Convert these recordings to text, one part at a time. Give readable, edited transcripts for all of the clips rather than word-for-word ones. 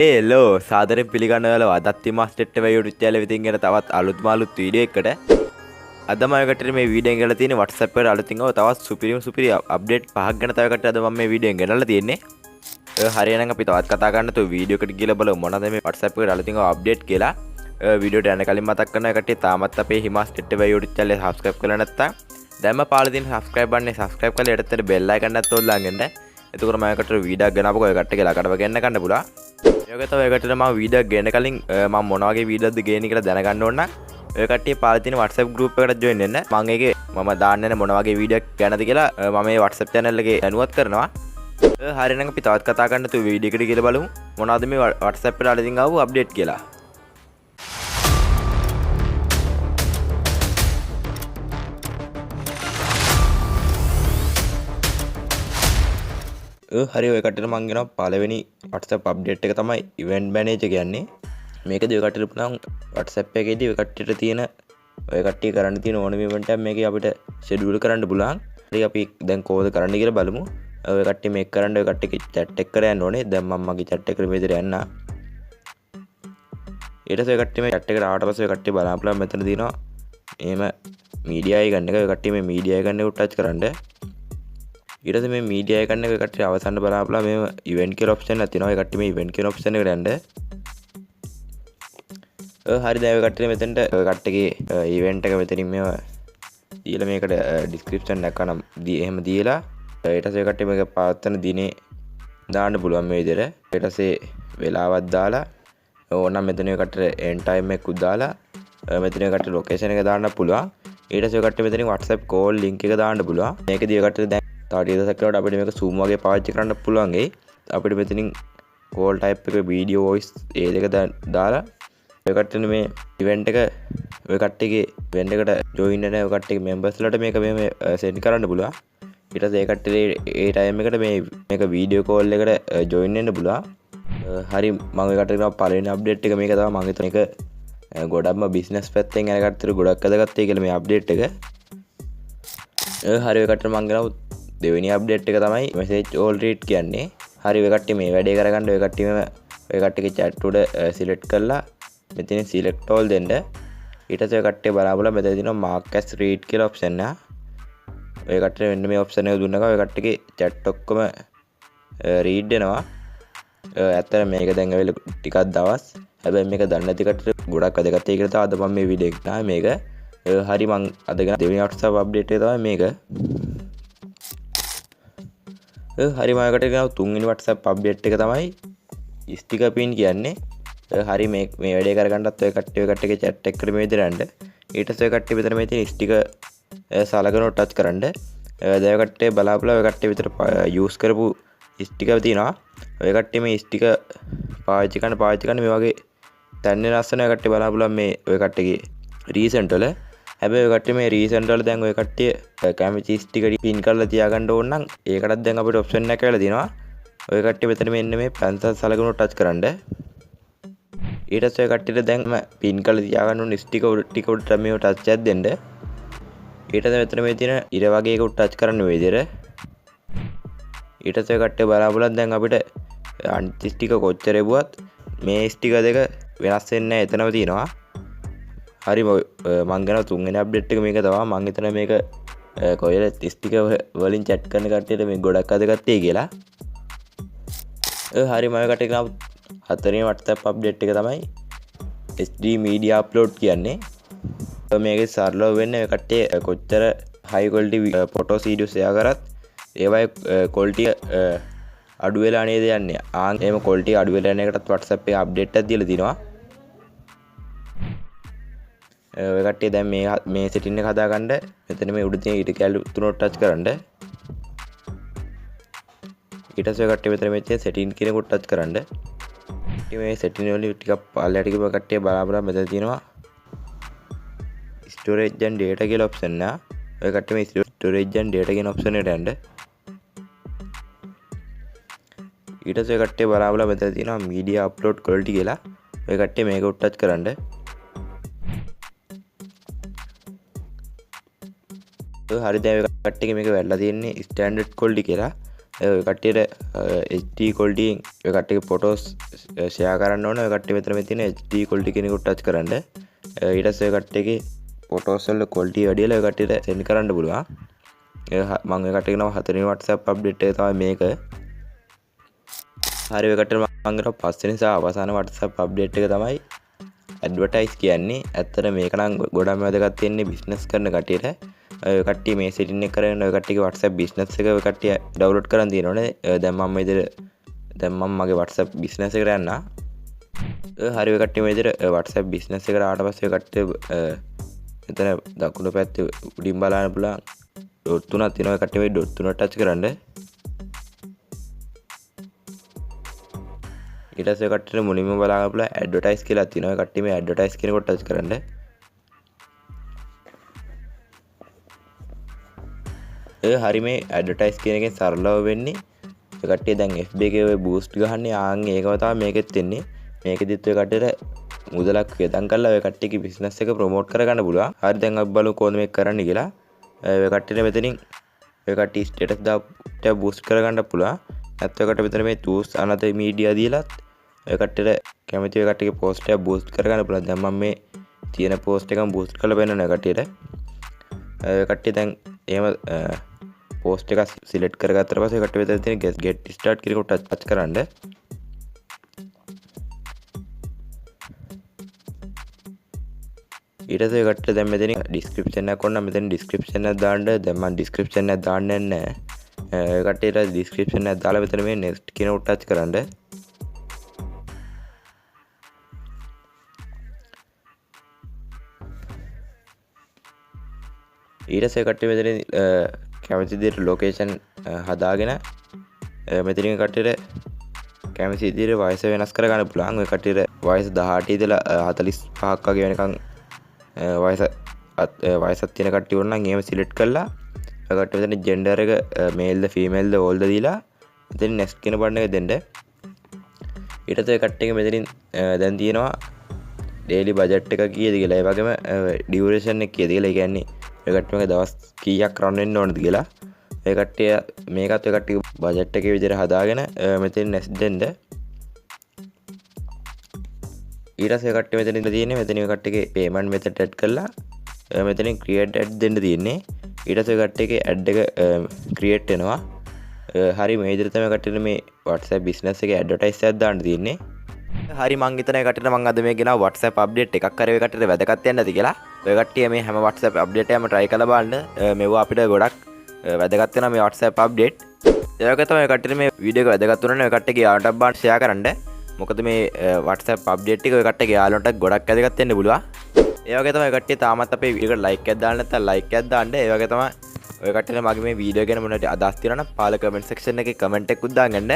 Hello සාදරයෙන් පිළිගන්නවා අදත් මාස්ටර්ට වේ YouTube channel එකෙන් ගෙන තවත් අලුත් මාළුත් වීඩියෝ එකකට අද මම ඔයකට මේ වීඩියෝ එක ගෙනලා තියෙන්නේ WhatsApp එකට අලුතින් තවත් සුපිරි අප්ඩේට් පහක් ගැන තව එකට අද මම මේ වීඩියෝ එක ගෙනල්ලා තියෙන්නේ හරියනම් අපි තවත් කතා කරන්න තු වීඩියෝ එකට ගිහලා බලමු මොනවද මේ WhatsApp එකට අලුතින් අප්ඩේට් කියලා වීඩියෝට යන කලින් මතක් කරනවා කට්ටිය තාමත් අපේ හිමාස්ටර්ට වේ YouTube channel එක subscribe කරලා නැත්නම් දැන්ම පාලා තියෙන subscribe button එක subscribe කරලා ඊට පස්සේ bell icon එකත් ඔල්ලන් ගන්න එතකොට මම එකට වීඩියෝ ගෙනාවකෝ ඔයකට කියලා කඩව ගන්න පුළුවන් ඒකට ඔයකට මම වීඩියෝ ගේන කලින් මම මොන වගේ වීඩියෝද ගේන්නේ කියලා දැනගන්න ඕන නම් ඔය කට්ටිය පාලා තියෙන WhatsApp group එකට join වෙන්න මම ඒකේ මම දාන්නේ මොන වගේ වීඩියෝ ගැනද කියලා මම මේ WhatsApp channel එකේ දැනුවත් කරනවා හරියනම් අපි තවත් කතා කරන්න තු වීඩියෝ එකට ගිහලා බලමු මොනවද මේ WhatsApp එකට අලුතින් ආව අප්ඩේට් කියලා හරි ඔය කට්ටියට මම ගෙනාව පළවෙනි WhatsApp අප්ඩේට් එක තමයි event manager කියන්නේ මේකදී ඔය කට්ටියට පුළුවන් WhatsApp එකේදී ඔය කට්ටියට තියෙන ඔය කට්ටිය කරන්න තියෙන ඕනම event එකක් මේකේ අපිට schedule කරන්න පුළුවන් හරි අපි දැන් කොහොමද කරන්න කියලා බලමු ඔය කට්ටිය මේක කරන්න ඔය කට්ටියගේ chat එක කර යන්න ඕනේ දැන් මම මගේ chat එකට මෙතන යන්න ඊට පස්සේ ඔය කට්ටිය මේ chat එකට ආවට පස්සේ ඔය කට්ටිය බලන්න මෙතන තියෙනවා එහෙම media icon එක ඔය කට්ටිය මේ media icon එක touch කරන්න ඊට පස්සේ මේ media icon එක කට්ටිය අවසන් බලලා මේ event කියලා option එකක් තියෙනවා. ඒ කට්ටිය මේ event කියන option එකට යන්න. හරි දැන් ඔය කට්ටිය මෙතනට ඔය කට්ටියගේ event එක මෙතනින් මේව දීලා මේකට description එකක් අනම් එහෙම දීලා ඊට පස්සේ ඔය කට්ටිය මේක පවත්වන දිනේ දාන්න පුළුවන් මේ විදිහට. ඊට පස්සේ වෙලාවක් දාලා ඕනනම් මෙතන ඔය කට්ටියට end time එකකුත් දාලා මෙතන ඔය කට්ටිය location එක දාන්න පුළුවන්. ඊට පස්සේ ඔය කට්ටිය මෙතනින් WhatsApp call link එක දාන්න පුළුවන්. මේකදී ඔය කට්ටිය දැන් තාටිය දසකලට අපිට මේක zoom වගේ පාවිච්චි කරන්න පුළුවන් ඒ අපිට මෙතනින් call type එක video voice ඒ දෙක දාලා ඔය කට්ටියනේ මේ event එක ඔය කට්ටියගේ event එකට join වෙන ඔය කට්ටියගේ members ලට මේක මෙහෙම send කරන්න පුළුවන් ඊට පස්සේ ඒ කට්ටිය ඒ time එකට මේක video call එකට join වෙන්න පුළුවන් හරි මම ඔය කට්ටියට කියනවා පළවෙනි update එක මේක තමයි මම හිතන එක ගොඩක්ම business පැත්තෙන් යන කට්ටියට ගොඩක් අදගත්තේ කියලා මේ update එක හරි ඔය කට්ටියට මම ගෙනාව දෙවෙනි අප්ඩේට් එක තමයි message all read කියන්නේ. හරි ඔය කට්ටිය මේ වැඩේ කරගන්න ඔය කට්ටිය ඔය කට්ටියගේ chat උඩ select කරලා මෙතන select all දෙන්න. ඊට පස්සේ ඔය කට්ටිය බලාපොළ මෙතන තියෙනවා mark as read කියලා option එක. ඔය කට්ටිය මෙන්න මේ option එක දුන්නම ඔය කට්ටියගේ chat ඔක්කොම read වෙනවා. ඇත්තට මේක දැන් ඇවිල්ලා ටිකක් දවස්. හැබැයි මේක දන්නේ නැති කට්ටියට ගොඩක් වැදගත්. ඒකට තමයි අද මම මේ වීඩියෝ එක ගන්නවා මේක. හරි මම අද ගන්න දෙවෙනි WhatsApp අප්ඩේට් එක තමයි මේක. හරි මයකට ගෙනාව තුන්වෙනි WhatsApp අප්ඩේට් එක තමයි sticker pin කියන්නේ. හරි මේ වැඩේ කරගන්නත් ඔය කට්ටියගේ chat එකට මේ විදිහට යන්න. ඊට පස්සේ ඔය කට්ටිය මෙතන මේ තියෙන sticker සලකන ටච් කරන්න. දැන් ඔය කට්ටිය බලාපොළ ඔය කට්ටිය විතර use කරපු sticker තියෙනවා. ඔය කට්ටිය මේ sticker පාවිච්චි කරන මේ වගේ තන්නේ ලස්සන ඔය කට්ටිය බලාපොළ මේ ඔය කට්ටියගේ recent වල හැබැයි ඔය කට්ටිය මේ recent වල දැන් ඔය කට්ටිය කැමති sticker pin කරලා තියාගන්න ඕන නම් ඒකටත් දැන් අපිට option එකක් කියලා දෙනවා. ඔය කට්ටිය මෙතන මෙන්න මේ pencil සලකුණු touch කරන්න. ඊට පස්සේ ඔය කට්ටියට දැන් pin කරලා තියාගන්න ඕන sticker ටික උඩට මේව touch එකක් දෙන්න. ඊට පස්සේ මෙතන මේ තියෙන ඉර වගේ එකක් touch කරන්න මේ විදිහට. ඊට පස්සේ ඔය කට්ටිය බලාපොළොත් දැන් අපිට අනිත් sticker කොච්චර එවුවත් මේ sticker දෙක වෙනස් වෙන්නේ නැහැ එතනම තියෙනවා. හරි මං ගැන තුන්වෙනි අප්ඩේට් එක මේක තමයි මං හිතන මේක කොහෙද ස්ටිකර් වලින් chat කරන කට්ටියට මේ ගොඩක් අදගත්තේ කියලා. හරි මම කට්ටිය ගාව හතරවෙනි WhatsApp අප්ඩේට් එක තමයි HD media upload කියන්නේ. මේකේ සරලව වෙන්නේ ඔය කට්ටිය කොච්චර high quality photos videos share කරත් ඒවයි quality අඩු වෙලා නේද යන්නේ. එහෙම quality අඩු වෙලා යන එකටත් WhatsApp එකේ අප්ඩේට් එකක් දීලා තිනවා. ඔය කට්ටිය දැන් මේ setting එක හදාගන්න මෙතන මේ උඩ තියෙන ඊට කැලු තුනට ටච් කරන්න. ඊට පස්සේ ඔය කට්ටිය මෙතන මේ තියෙන setting කියන කොට ටච් කරන්න. ඉතින් මේ setting වල ටිකක් පල්ලයට ගිහම කට්ටිය බලාපොරොත්තු මෙතන තියෙනවා storage and data කියලා option එක. ඔය කට්ටිය මේ storage and data කියන option එකට යන්න. ඊට පස්සේ ඔය කට්ටිය බලාපොරොත්තු මෙතන තියෙනවා media upload quality කියලා. ඔය කට්ටිය මේක උඩ ටච් කරන්න. හරි දැන් ඔය කට්ටියගේ මේක වැටලා තියෙන්නේ standard quality කියලා. ඔය කට්ටියට HD quality ඔය කට්ටියගේ ෆොටෝස් ෂෙයා කරන්න ඕනේ. ඔය කට්ටිය මෙතන මේ තියෙන HD quality කෙනෙකුට ටච් කරන්න. ඊට පස්සේ ඔය කට්ටියගේ ෆොටෝස් වල quality වැඩිලා ඔය කට්ටියට සෙන්ඩ් කරන්න පුළුවන්. මම ඔය කට්ටියට කියනවා හතරවෙනි WhatsApp update එක තමයි මේක. හරි ඔය කට්ටියට මම කියනවා පස්වෙනි සහ අවසාන WhatsApp update එක තමයි ඇඩ්වර්ටයිස් කියන්නේ. ඇත්තට මේක නම් ගොඩක් වැදගත් වෙන්නේ බිස්නස් කරන කට්ටියට. ඔය කට්ටිය මේ සෙටින් එක කරගෙන ඔය කට්ටියගේ WhatsApp business එක ඔය කට්ටිය ඩවුන්ලෝඩ් කරන් තියෙනවනේ. දැන් මම මගේ WhatsApp business එකට යන්න. හරි ඔය කට්ටිය මේ විදිහට WhatsApp business එකට ආවට පස්සේ ඔය කට්ටිය එතන දකුණු පැත්තේ උඩින් බලන්න පුළුවන් ඩොට් තුනක් තියෙනවා. ඔය කට්ටිය මේ ඩොට් තුන ටච් කරන්න. ඊට පස්සේ ඔය කට්ටියට මුලින්ම බලන්න පුළුවන් ඇඩ්වර්ටයිස් කියලා තියෙනවා. ඔය කට්ටිය මේ ඇඩ්වර්ටයිස් කියනකොට ටච් කරන්න. හරි මේ ඇඩ්වර්ටයිස් කියන එකෙන් සරලව වෙන්නේ ඔය කට්ටිය දැන් FB එකේ ඔය බූස්ට් ගහන්නේ ඒකම තමයි මේකෙත් වෙන්නේ. මේකෙදිත් ඔය කට්ටියට මුදලක් වේදම් කරලා ඔය කට්ටියගේ බිස්නස් එක ප්‍රොමෝට් කරගන්න පුළුවන්. හරි දැන් අපි බලමු කොහොමද මේක කරන්න කියලා. ඔය කට්ටියට මෙතනින් ඔය කට්ටිය ස්ටේටස් දාපුවට බූස්ට් කරගන්න පුළුවන්. නැත්නම් ඔය කට්ටිය මෙතන මේ choose another media දීලත් ඔය කට්ටියට කැමති ඔය කට්ටියගේ post එක බූස්ට් කරගන්න පුළුවන්. දැන් මම මේ තියෙන post එකම බූස්ට් කරලා පෙන්නනවා ඔය කට්ටියට. ඔය කට්ටිය දැන් එහෙම post එක select කරගත්තට පස්සේ කට්ටිය මෙතන තියෙන get start කියනකොට touch කරන්න. ඊට පස්සේ කට්ටිය දැන් මෙතන description එකක් ඕන නම් මෙතන description එකක් දාන්න. දැන් මම description එකක් දාන්නේ නැහැ. කට්ටියට description එකක් දාලා මෙතන මේ next කියනකොට touch කරන්න. ඊට පස්සේ කට්ටිය මෙතන කැමති විදිහට ලොකේෂන් හදාගෙන මෙතනින් කට්ටියට කැමති විදිහට වයස වෙනස් කරගන්න පුළුවන්. ඔය කට්ටියට වයස 18 ඉඳලා 45ක් වගේ වෙනකන් වයසක් තියෙන කට්ටිය වුණා නම් එහෙම සිලෙක්ට් කරලා ඔය කට්ටිය මෙතන ජෙන්ඩර් එක මේල්ද ෆීමේල්ද ඕල්ද දීලා මෙතන next කියන බටන් එක දෙන්න. ඊට පස්සේ කට්ටියගේ මෙතනින් දැන් තියෙනවා daily budget එක කීයද කියලා. ඒ වගේම duration එක කීයද කියලා. ඒ කියන්නේ ඔය කට්ටියගේ දවස් කීයක් රන් වෙන්න ඕනද කියලා. ඔය කට්ටිය මේකත් ඔය කට්ටිය බජට් එකේ විදිහට හදාගෙන මෙතන next දෙන්න. ඊට පස්සේ කට්ටිය මෙතනින් තියෙන්නේ මෙතන ඔය කට්ටියගේ payment method add කරලා මෙතනින් create ad දෙන්න තියෙන්නේ. ඊට පස්සේ ඔය කට්ටියගේ ad එක create වෙනවා. හරි මේ විදිහට තමයි කට්ටියට මේ WhatsApp business එකේ advertise එකක් දාන්න තියෙන්නේ. හරි මං හිතන කටට මං අද මේ ගෙනාව WhatsApp update එකක් කරේ ඔය කටට වැදගත් වෙන්න ඇති කියලා. ඔය කට්ටිය මේ හැම WhatsApp update එකම try කරලා බලන්න. මේවා අපිට ගොඩක් වැදගත් වෙනවා මේ WhatsApp update. ඒ වගේ තමයි ඔය කට්ටියට මේ වීඩියෝ එක වැදගත් වුණා නම් ඔය කට්ටියගේ යාළුවන්ට බාන්න share කරන්න. මොකද මේ WhatsApp update එක ඔය කට්ටියගේ යාළුවන්ට ගොඩක් වැදගත් වෙන්න පුළුවන්. ඒ වගේ තමයි ඔය කට්ටිය තාමත් අපේ වීඩියෝ එකට like එකක් දාන්න නැත්නම් like එකක් දාන්න. ඒ වගේ තමයි ඔය කට්ටියට මගේ මේ වීඩියෝ ගැන මොනවද අදහස් තියෙනවා නම් පාල comment section එකේ comment එකක් දාගන්න.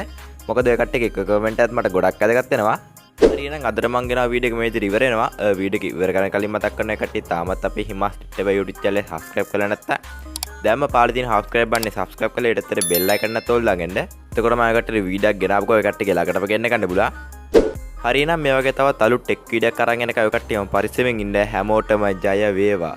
මොකද ඔය කට්ටියගේ comment එකත් මට ගොඩක් වැදගත් වෙනවා. හරි එහෙනම් අදට මං ගෙනාව වීඩියෝ එක මේ විදිහට ඉවර වෙනවා. වීඩියෝ එක ඉවර කරන කලින් මතක් කරනවා කට්ටිය තාමත් අපේ හිමාස් ටිප් YouTube channel එක subscribe කරලා නැත්නම් දැන්ම පාළේ තියෙන subscribe button එක subscribe කරලා ඊට ඇත්තට bell icon එකත් ඕල් දාගන්න. එතකොට මම කට්ටියට වීඩියෝ එකක් ගෙනාවකෝ ඔය කට්ටිය ළඟටම ගෙන්න ගන්න බුලා. හරි එහෙනම් මේ වගේ තවත් අලුත් ටෙක් වීඩියෝ එකක් අරන් එනකම් ඔය කට්ටියම පරිස්සමෙන් ඉන්න. හැමෝටම ජය වේවා.